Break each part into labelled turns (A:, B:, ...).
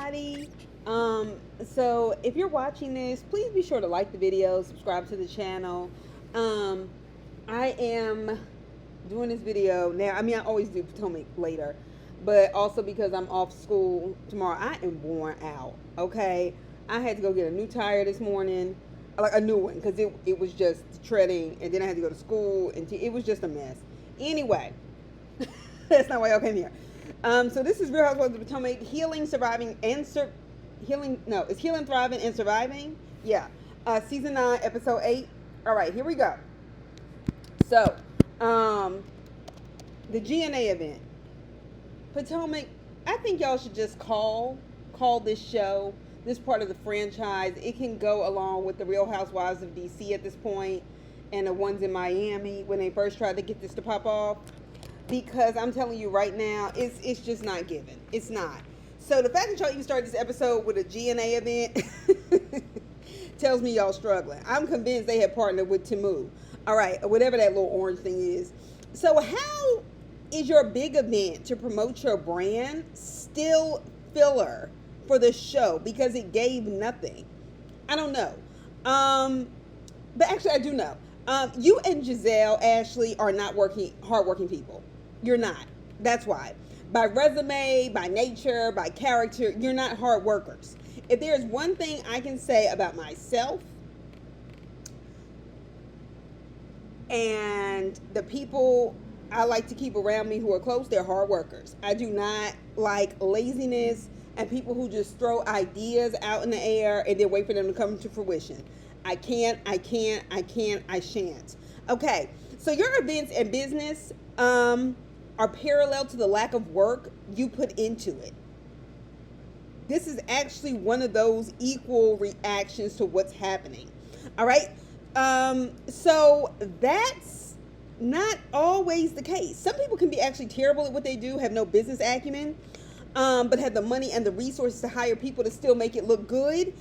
A: everybody. So if you're watching this, please be sure to like the video, subscribe to the channel. I am doing this video now. I mean, I always do Potomac later, but also because I'm off school tomorrow, I am worn out. Okay, I had to go get a new tire this morning, like a new one, because it was just treading, and then I had to go to school, and it was just a mess. Anyway, that's not why y'all came here. So this is Real Housewives of Potomac, healing, surviving, and healing. No, it's healing, thriving, and surviving. Yeah, season 9, episode 8. All right, here we go. So, the GNA event, Potomac. I think y'all should just call this show, this part of the franchise. It can go along with the Real Housewives of DC at this point, and the ones in Miami when they first tried to get this to pop off. Because I'm telling you right now, it's just not given. It's not. So the fact that y'all even started this episode with a GNA event tells me y'all struggling. I'm convinced they had partnered with Timu. All right, whatever that little orange thing is. So how is your big event to promote your brand still filler for the show? Because it gave nothing. I don't know. But actually I do know. You and Giselle, Ashley, are not hardworking people. You're not. That's why. By resume, by nature, by character, you're not hard workers. If there's one thing I can say about myself and the people I like to keep around me who are close, they're hard workers. I do not like laziness and people who just throw ideas out in the air and then wait for them to come to fruition. I shan't. Okay, so your events and business are parallel to the lack of work you put into it. This is actually one of those equal reactions to what's happening. All right, so that's not always the case. Some people can be actually terrible at what they do, have no business acumen, but have the money and the resources to hire people to still make it look good.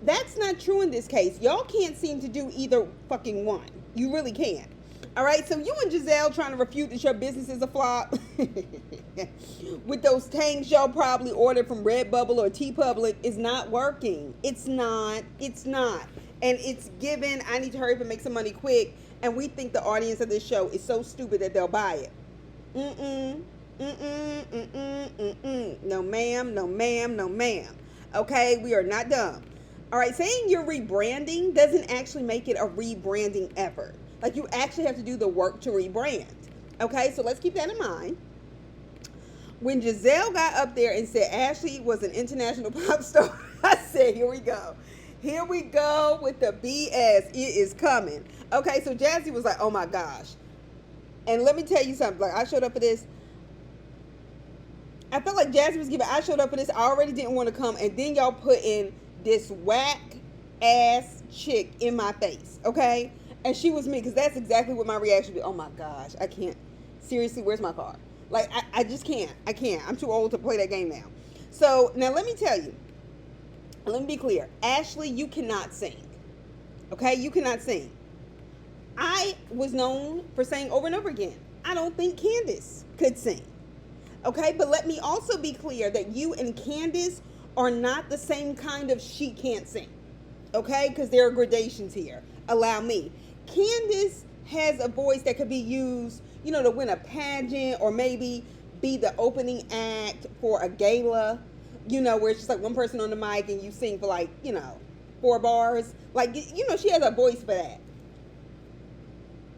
A: That's not true in this case. Y'all can't seem to do either fucking one. You really can't. All right, so you and Giselle trying to refute that your business is a flop with those tanks y'all probably ordered from Redbubble or TeePublic is not working. It's not. And it's given, I need to hurry up and make some money quick, and we think the audience of this show is so stupid that they'll buy it. No ma'am. Okay, we are not dumb. All right, saying you're rebranding doesn't actually make it a rebranding effort. Like, you actually have to do the work to rebrand. Okay, so let's keep that in mind. When Giselle got up there and said Ashley was an international pop star, I said, here we go. Here we go with the BS. It is coming. Okay, so Jazzy was like, oh my gosh. And let me tell you something. Like, I showed up for this. I felt like Jazzy was giving, I showed up for this. I already didn't want to come. And then y'all put in this whack ass chick in my face. Okay? And she was me, because that's exactly what my reaction would be. Oh my gosh, I can't. Seriously, where's my car? Like, I just can't. I can't. I'm too old to play that game now. So, now let me tell you. Let me be clear. Ashley, you cannot sing. Okay? You cannot sing. I was known for saying over and over again, I don't think Candace could sing. Okay? But let me also be clear that you and Candace are not the same kind of she can't sing. Okay? Because there are gradations here. Allow me. Candace has a voice that could be used, to win a pageant or maybe be the opening act for a gala, where it's just like one person on the mic and you sing for 4 bars. Like, she has a voice for that.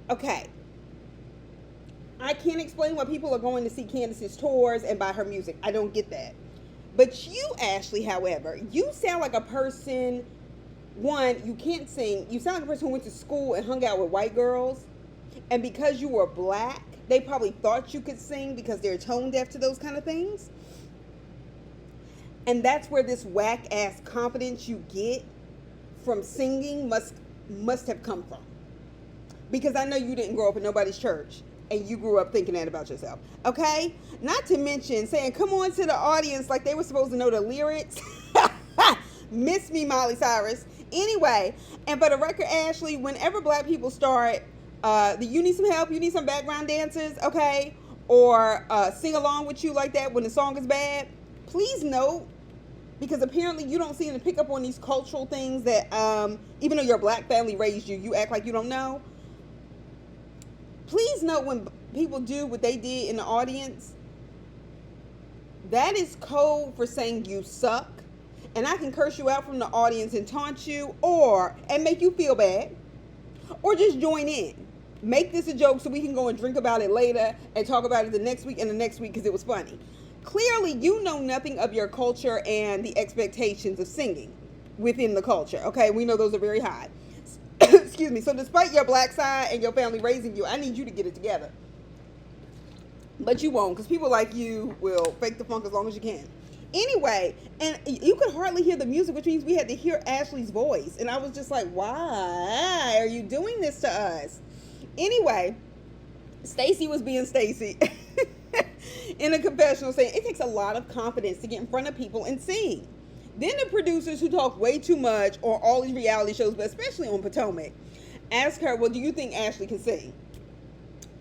A: Okay. I can't explain why people are going to see Candace's tours and buy her music. I don't get that. But you, Ashley, however, you sound like a person. One, you can't sing. You sound like a person who went to school and hung out with white girls. And because you were black, they probably thought you could sing because they're tone deaf to those kind of things. And that's where this whack-ass confidence you get from singing must have come from. Because I know you didn't grow up in nobody's church. And you grew up thinking that about yourself. Okay? Not to mention saying, come on to the audience like they were supposed to know the lyrics. Miss me, Miley Cyrus. Anyway, and for the record, Ashley, whenever black people start, you need some help, you need some background dancers, okay? Or sing along with you like that when the song is bad, please note because apparently you don't seem to pick up on these cultural things that, even though your black family raised you, you act like you don't know. Please note when people do what they did in the audience, that is code for saying you suck. And I can curse you out from the audience and taunt you and make you feel bad, or just join in. Make this a joke so we can go and drink about it later and talk about it the next week and the next week because it was funny. Clearly, you know nothing of your culture and the expectations of singing within the culture. Okay, we know those are very high. Excuse me. So despite your black side and your family raising you, I need you to get it together. But you won't, because people like you will fake the funk as long as you can. Anyway, and you could hardly hear the music, which means we had to hear Ashley's voice. And I was just like, why are you doing this to us? Anyway, Stacey was being Stacey in a confessional saying it takes a lot of confidence to get in front of people and sing. Then the producers who talk way too much on all these reality shows, but especially on Potomac, ask her, well, do you think Ashley can sing?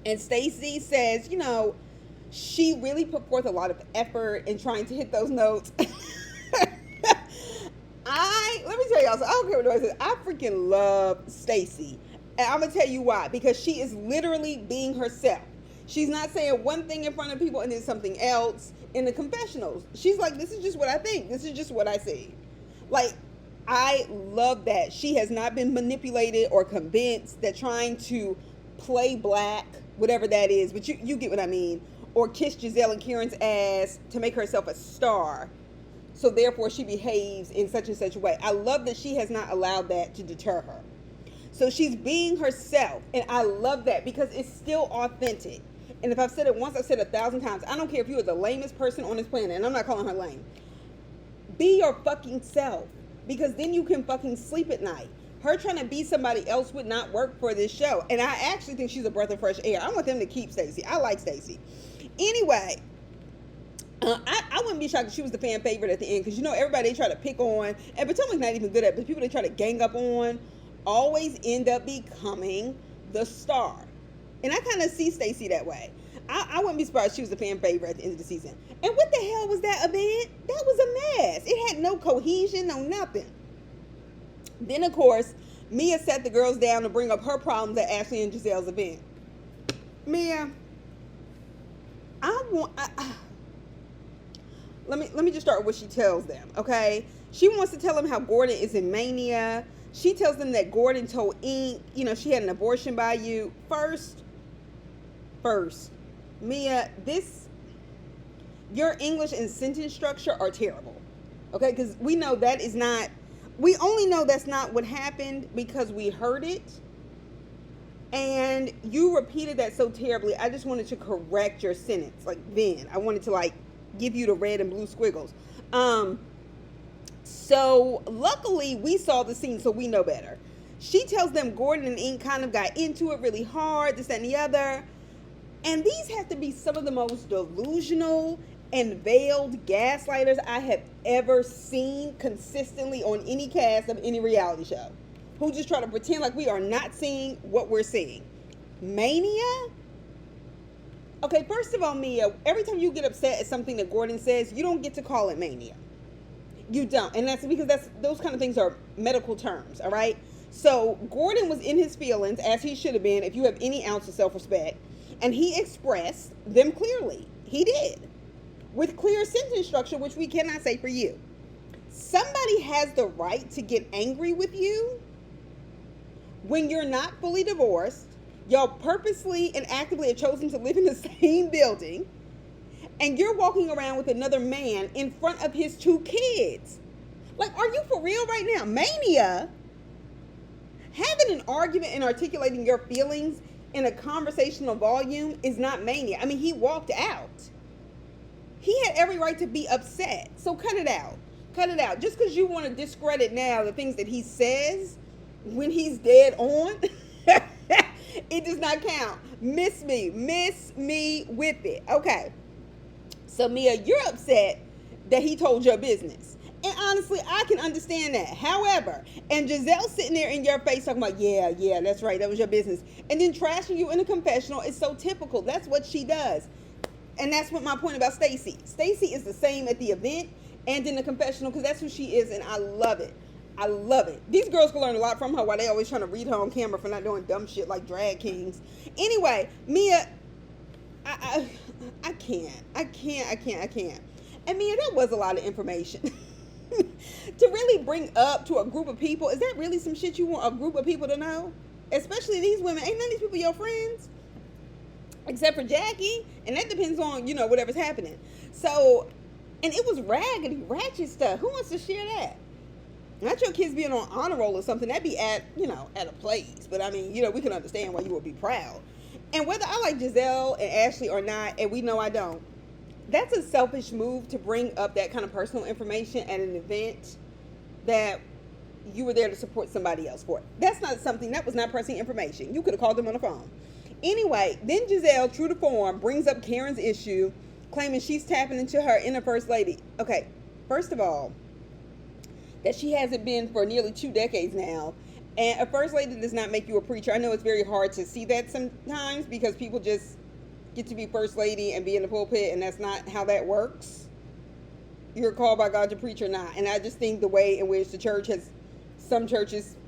A: And Stacey says, she really put forth a lot of effort in trying to hit those notes. Let me tell y'all, so I don't care what nobody says. I freaking love Stacey. And I'm going to tell you why. Because she is literally being herself. She's not saying one thing in front of people and then something else in the confessionals. She's like, this is just what I think. This is just what I see. Like, I love that. She has not been manipulated or convinced that trying to play black, whatever that is, but you get what I mean, or kiss Giselle and Karen's ass to make herself a star, so therefore she behaves in such and such a way. I love that she has not allowed that to deter her. So she's being herself, and I love that because it's still authentic. And if I've said it once, I've said it 1,000 times. I don't care if you are the lamest person on this planet, and I'm not calling her lame. Be your fucking self, because then you can fucking sleep at night. Her trying to be somebody else would not work for this show. And I actually think she's a breath of fresh air. I want them to keep Stacey. I like Stacey. Anyway, I wouldn't be shocked if she was the fan favorite at the end, because everybody they try to pick on, and Potomac's not even good at it, but people they try to gang up on always end up becoming the star. And I kind of see Stacey that way. I wouldn't be surprised if she was the fan favorite at the end of the season. And what the hell was that event? That was a mess. It had no cohesion, no nothing. Then, of course, Mia sat the girls down to bring up her problems at Ashley and Giselle's event. Mia, let me just start with what she tells them, okay? She wants to tell them how Gordon is in mania. She tells them that Gordon told Ink, she had an abortion by you. First, Mia, your English and sentence structure are terrible, okay? Because we know that is not, we only know that's not what happened because we heard it. And you repeated that so terribly. I just wanted to correct your sentence. I wanted to give you the red and blue squiggles. So luckily we saw the scene, so we know better. She tells them Gordon and Ink kind of got into it really hard, this, that, and the other. And these have to be some of the most delusional and veiled gaslighters I have ever seen consistently on any cast of any reality show, who just try to pretend like we are not seeing what we're seeing. Mania? Okay, first of all, Mia, every time you get upset at something that Gordon says, you don't get to call it mania. You don't. And that's because those kind of things are medical terms, all right? So Gordon was in his feelings, as he should have been, if you have any ounce of self-respect, and he expressed them clearly. He did. With clear sentence structure, which we cannot say for you. Somebody has the right to get angry with you when you're not fully divorced, y'all purposely and actively have chosen to live in the same building, and you're walking around with another man in front of his 2 kids. Are you for real right now? Mania? Having an argument and articulating your feelings in a conversational volume is not mania. I mean, he walked out. He had every right to be upset. So cut it out. Cut it out. Just because you want to discredit now the things that he says when he's dead on, it does not count. Miss me with it. Okay. So Mia, you're upset that he told your business. And honestly, I can understand that. However, and Giselle sitting there in your face talking about, yeah, that's right, that was your business. And then trashing you in a confessional is so typical. That's what she does. And that's what my point about Stacey. Stacey is the same at the event and in the confessional, because that's who she is, and I love it. I love it. These girls can learn a lot from her while they always trying to read her on camera for not doing dumb shit like drag kings. Anyway, Mia, I can't. And Mia, that was a lot of information. To really bring up to a group of people, is that really some shit you want a group of people to know? Especially these women. Ain't none of these people your friends? Except for Jackie. And that depends on, whatever's happening. So, and it was raggedy, ratchet stuff. Who wants to share that? Not your kids being on honor roll or something. That'd be at a place. But I mean, we can understand why you would be proud. And whether I like Giselle and Ashley or not, and we know I don't, that's a selfish move to bring up that kind of personal information at an event that you were there to support somebody else for. That was not pressing information. You could have called them on the phone. Anyway, then Giselle, true to form, brings up Karen's issue, claiming she's tapping into her inner first lady. Okay, first of all, that she hasn't been for nearly 2 decades now. And a first lady does not make you a preacher. I know it's very hard to see that sometimes because people just get to be first lady and be in the pulpit, and that's not how that works. You're called by God to preach or not. And I just think the way in which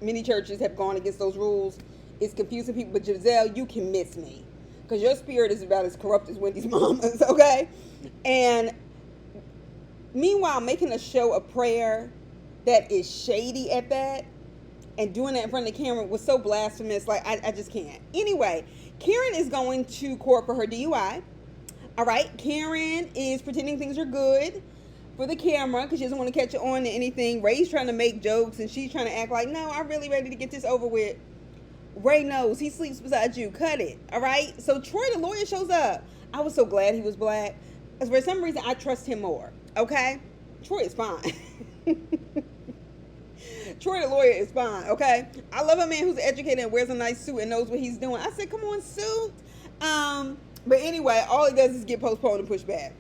A: many churches have gone against those rules is confusing people. But Giselle, you can miss me because your spirit is about as corrupt as Wendy's mama's, okay? And meanwhile, making a show of prayer that is shady at that and doing that in front of the camera was so blasphemous. Like, I just can't. Anyway, Karen is going to court for her DUI. All right, Karen is pretending things are good for the camera because she doesn't want to catch on to anything. Ray's trying to make jokes and she's trying to act like, no, I'm really ready to get this over with. Ray knows he sleeps beside you. Cut it. All right. So Troy, the lawyer, shows up. I was so glad he was black because for some reason I trust him more. Okay. Troy is fine. Troy, the lawyer, is fine. Okay. I love a man who's educated and wears a nice suit and knows what he's doing. I said, come on, suit. But anyway, all he does is get postponed and pushed back.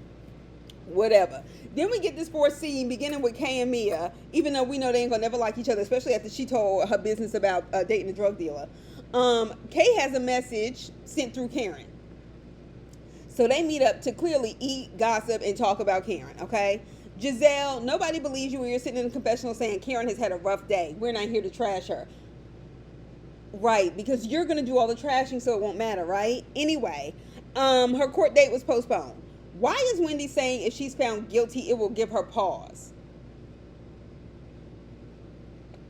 A: Whatever. Then we get this fourth scene beginning with Kay and Mia, even though we know they ain't gonna never like each other, especially after she told her business about dating a drug dealer. Kay has a message sent through Karen. So they meet up to clearly eat, gossip, and talk about Karen, okay? Giselle, nobody believes you when you're sitting in the confessional saying Karen has had a rough day. We're not here to trash her. Right, because you're gonna do all the trashing so it won't matter, right? Anyway, her court date was postponed. Why is Wendy saying if she's found guilty, it will give her pause?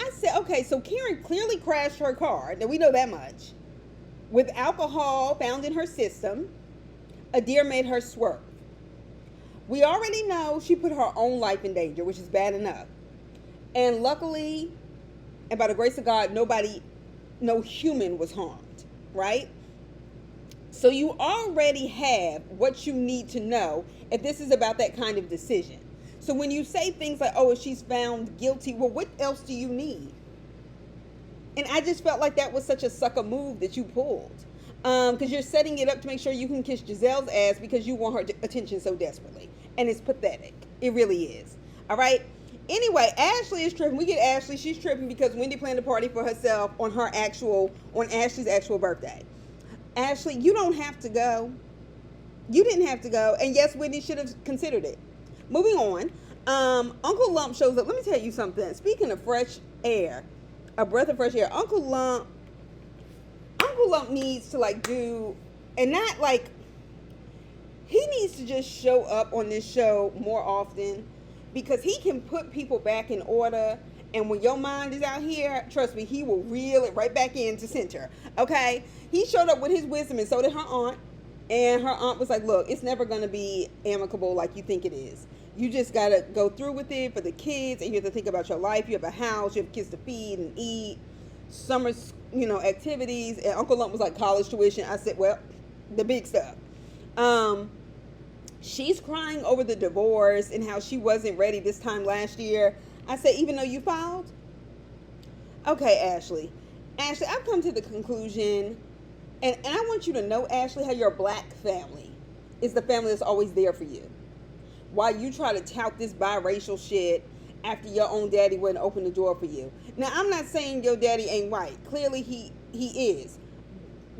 A: I said, okay, so Karen clearly crashed her car. Now, we know that much. With alcohol found in her system, a deer made her swerve. We already know she put her own life in danger, which is bad enough. And luckily, and by the grace of God, no human was harmed, right? So you already have what you need to know if this is about that kind of decision. So when you say things like, oh, if she's found guilty, well, what else do you need? And I just felt like that was such a sucker move that you pulled. Because you're setting it up to make sure you can kiss Giselle's ass because you want her attention so desperately. And it's pathetic. It really is. All right? Anyway, Ashley is tripping. We get Ashley. She's tripping because Wendy planned a party for herself on Ashley's actual birthday. Ashley, you don't have to go. You didn't have to go. And yes, Wendy should have considered it. Moving on. Uncle Lump shows up. Let me tell you something. Speaking of fresh air, a breath of fresh air, Uncle Lump needs to he needs to just show up on this show more often because he can put people back in order. And when your mind is out here, trust me, he will reel it right back into center. Okay? He showed up with his wisdom, and so did her aunt. And her aunt was like, look, it's never going to be amicable like you think it is. You just got to go through with it for the kids, and you have to think about your life. You have a house, you have kids to feed and eat, summer, activities. And Uncle Lump was like, college tuition. I said, well, the big stuff. She's crying over the divorce and how she wasn't ready this time last year. I said, even though you filed? Okay, Ashley. Ashley, I've come to the conclusion, and I want you to know, Ashley, how your black family is the family that's always there for you. While you try to tout this biracial shit after your own daddy wouldn't open the door for you. Now, I'm not saying your daddy ain't white. Clearly, he is.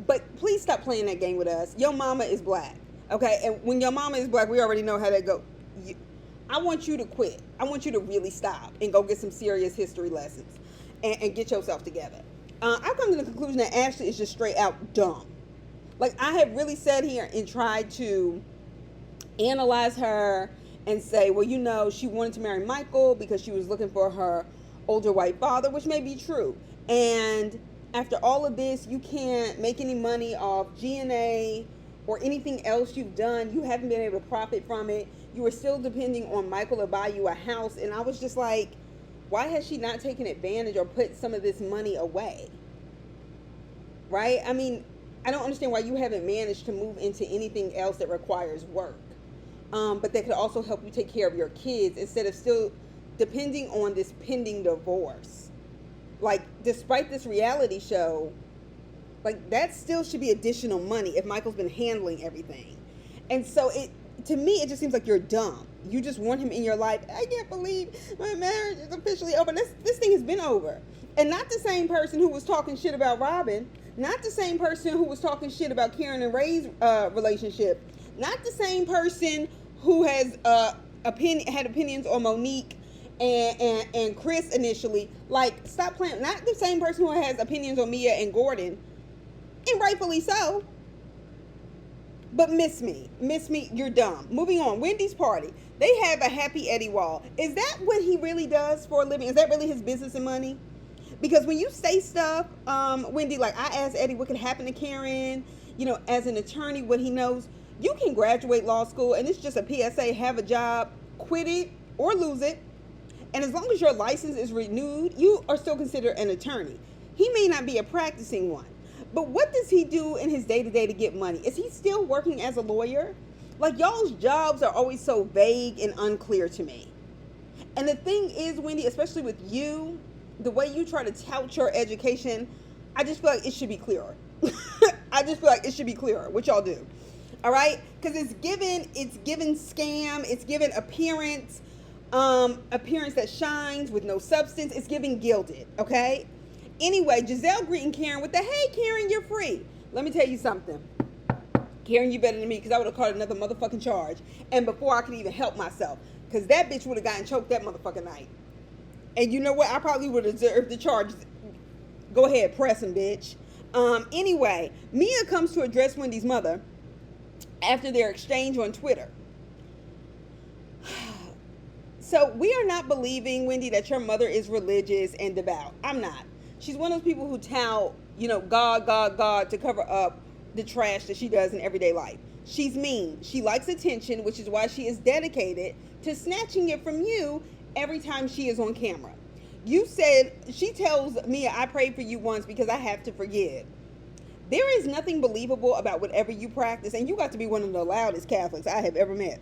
A: But please stop playing that game with us. Your mama is black. Okay? And when your mama is black, we already know how that goes. I want you to quit. I want you to really stop and go get some serious history lessons and get yourself together. I've come to the conclusion that Ashley is just straight out dumb. Like, I have really sat here and tried to analyze her and say, well, you know, she wanted to marry Michael because she was looking for her older white father, which may be true. And after all of this, you can't make any money off G&A or anything else you've done. You haven't been able to profit from it. You were still depending on Michael to buy you a house. And I was just like, why has she not taken advantage or put some of this money away? Right? I mean, I don't understand why you haven't managed to move into anything else that requires work. But that could also help you take care of your kids instead of still depending on this pending divorce. Like, despite this reality show, like, that still should be additional money if Michael's been handling everything. And so to me, it just seems like you're dumb. You just want him in your life. I can't believe my marriage is officially over. This thing has been over. And not the same person who was talking shit about Robin. Not the same person who was talking shit about Karen and Ray's relationship. Not the same person who has had opinions on Monique and Chris initially. Like, stop playing. Not the same person who has opinions on Mia and Gordon. And rightfully so. But miss me, you're dumb. Moving on, Wendy's party. They have a Happy Eddie wall. Is that what he really does for a living? Is that really his business and money? Because when you say stuff, Wendy, like, I asked Eddie what could happen to Karen, you know, as an attorney, what he knows. You can graduate law school, and it's just a PSA, have a job, quit it, or lose it. And as long as your license is renewed, you are still considered an attorney. He may not be a practicing one. But what does he do in his day-to-day to get money? Is he still working as a lawyer? Like, y'all's jobs are always so vague and unclear to me. And the thing is, Wendy, especially with you, the way you try to tout your education, I just feel like it should be clearer. I just feel like it should be clearer, what y'all do. All right? Because it's given scam, it's given appearance that shines with no substance. It's giving gilded, okay? Anyway, Giselle greeting Karen with the, hey, Karen, you're free. Let me tell you something. Karen, you better than me, because I would have caught another motherfucking charge. And before I could even help myself. Because that bitch would have gotten choked that motherfucking night. And you know what? I probably would have deserved the charges. Go ahead, press him, bitch. Anyway, Mia comes to address Wendy's mother after their exchange on Twitter. So we are not believing, Wendy, that your mother is religious and devout. I'm not. She's one of those people who tout, you know, God to cover up the trash that she does in everyday life. She's mean. She likes attention, which is why she is dedicated to snatching it from you every time she is on camera. You said, she tells Mia, I prayed for you once because I have to forgive. There is nothing believable about whatever you practice, and you got to be one of the loudest Catholics I have ever met.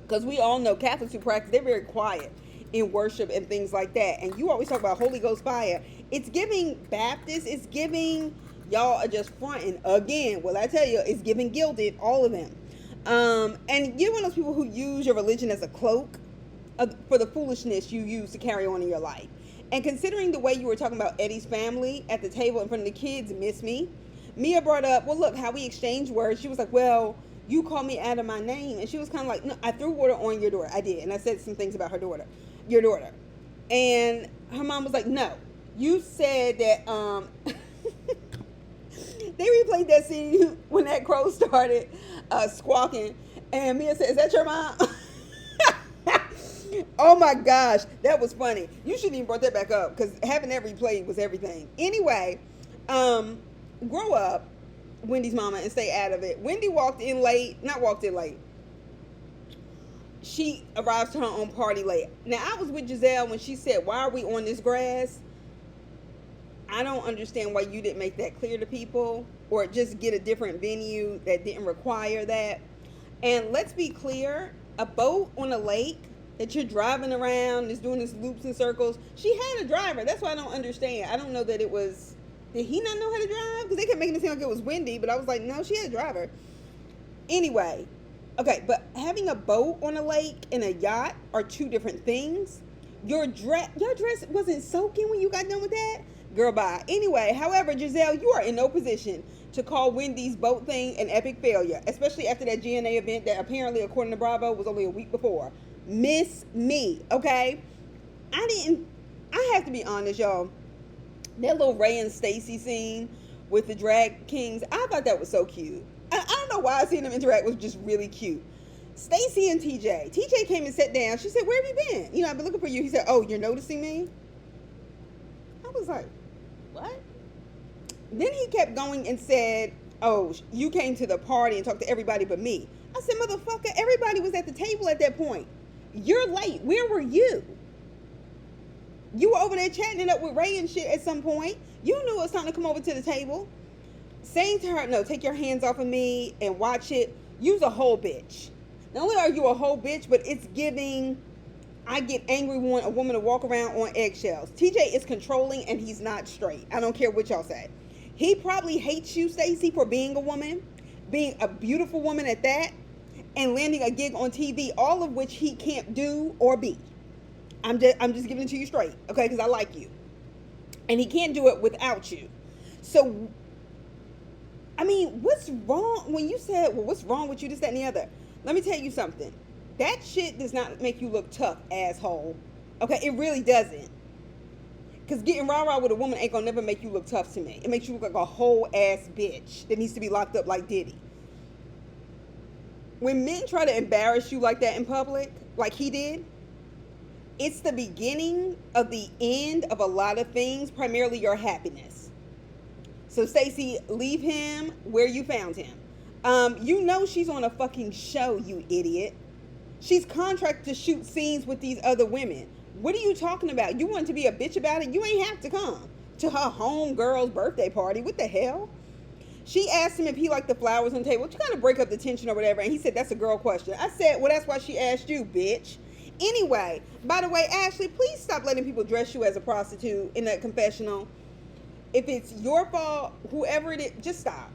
A: Because we all know Catholics who practice, they're very quiet in worship and things like that. And you always talk about Holy Ghost fire. It's giving Baptist, it's giving, y'all are just fronting. Again, well, I tell you, it's giving gilded, all of them. And you're one of those people who use your religion as a cloak for the foolishness you use to carry on in your life. And considering the way you were talking about Eddie's family at the table in front of the kids, miss me. Mia brought up, well, look, how we exchanged words. She was like, well, you called me out of my name. And she was kind of like, no, I threw water on your daughter. I did. And I said some things about your daughter. And her mom was like, no, you said that, they replayed that scene when that crow started squawking. And Mia said, is that your mom? Oh my gosh, that was funny. You shouldn't even brought that back up because having that replayed was everything. Anyway, grow up, Wendy's mama, and stay out of it. Wendy not walked in late. She arrives to her own party late. Now, I was with Giselle when she said, why are we on this grass? I don't understand why you didn't make that clear to people or just get a different venue that didn't require that. And let's be clear, a boat on a lake that you're driving around, is doing this loops and circles. She had a driver. That's why I don't understand. I don't know that it was, did he not know how to drive? Because they kept making it seem like it was windy, but I was like, no, she had a driver. Anyway, okay, but having a boat on a lake and a yacht are two different things. Your dress wasn't soaking when you got done with that? Girl, bye. Anyway, however, Giselle, you are in no position to call Wendy's boat thing an epic failure, especially after that GNA event that apparently, according to Bravo, was only a week before. Miss me, okay? I have to be honest, y'all. That little Ray and Stacy scene with the drag kings, I thought that was so cute. I don't know why I seen them interact was just really cute. Stacy and TJ. TJ came and sat down. She said, "Where have you been? You know, I've been looking for you." He said, "Oh, you're noticing me?" I was like, "What?" Then he kept going and said, "Oh, you came to the party and talked to everybody but me." I said, "Motherfucker, everybody was at the table at that point. You're late. Where were you? You were over there chatting it up with Ray and shit at some point. You knew it was time to come over to the table." Saying to her, "No, take your hands off of me and watch it." You's a whole bitch. Not only are you a whole bitch, but it's giving, I get angry when a woman to walk around on eggshells. TJ is controlling and he's not straight. I don't care what y'all say. He probably hates you, Stacey, for being a woman, being a beautiful woman at that, and landing a gig on TV, all of which he can't do or be. I'm just giving it to you straight, okay? Because I like you. And he can't do it without you. So, I mean, what's wrong when you said, well, what's wrong with you, this, that, and the other? Let me tell you something. That shit does not make you look tough, asshole. Okay, it really doesn't. Because getting rah-rah with a woman ain't gonna never make you look tough to me. It makes you look like a whole ass bitch that needs to be locked up like Diddy. When men try to embarrass you like that in public, like he did, it's the beginning of the end of a lot of things, primarily your happiness. So, Stacey, leave him where you found him. You know she's on a fucking show, you idiot. She's contracted to shoot scenes with these other women. What are you talking about? You want to be a bitch about it? You ain't have to come to her homegirl's birthday party. What the hell? She asked him if he liked the flowers on the table to kind of break up the tension or whatever, and he said, "That's a girl question." I said, "Well, that's why she asked you, bitch." Anyway, by the way, Ashley, please stop letting people dress you as a prostitute in that confessional. If it's your fault, whoever it is, just stop.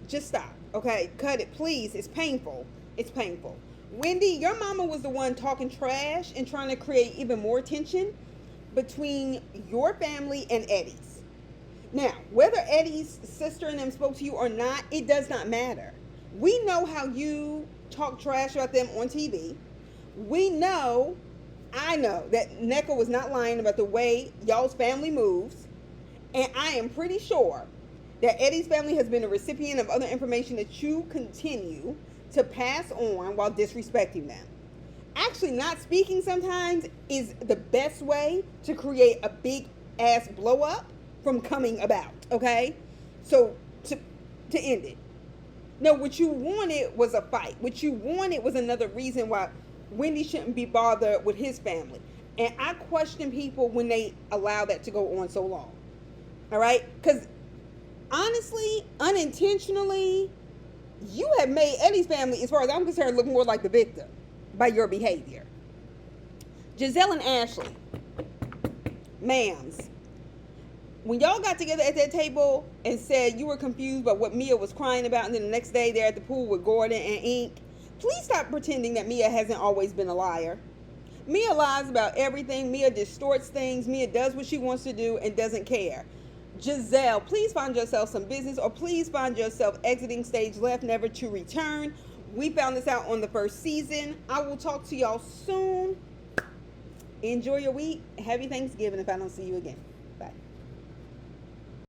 A: Just stop, okay? Cut it, please. It's painful. It's painful. Wendy, your mama was the one talking trash and trying to create even more tension between your family and Eddie's. Now, whether Eddie's sister and them spoke to you or not, it does not matter. We know how you talk trash about them on TV. We know, I know, that Neko was not lying about the way y'all's family moves. And I am pretty sure that Eddie's family has been a recipient of other information that you continue to pass on while disrespecting them. Actually, not speaking sometimes is the best way to create a big ass blow up from coming about, okay? So, to end it. No, what you wanted was a fight. What you wanted was another reason why Wendy shouldn't be bothered with his family. And I question people when they allow that to go on so long. All right? Because honestly, unintentionally, you have made Eddie's family, as far as I'm concerned, look more like the victim by your behavior. Giselle and Ashley, ma'ams, when y'all got together at that table and said you were confused by what Mia was crying about, and then the next day they're at the pool with Gordon and Ink, please stop pretending that Mia hasn't always been a liar. Mia lies about everything. Mia distorts things. Mia does what she wants to do and doesn't care. Giselle, please find yourself some business, or please find yourself exiting stage left, never to return. We found this out on the first season. I will talk to y'all soon. Enjoy your week. Happy Thanksgiving if I don't see you again.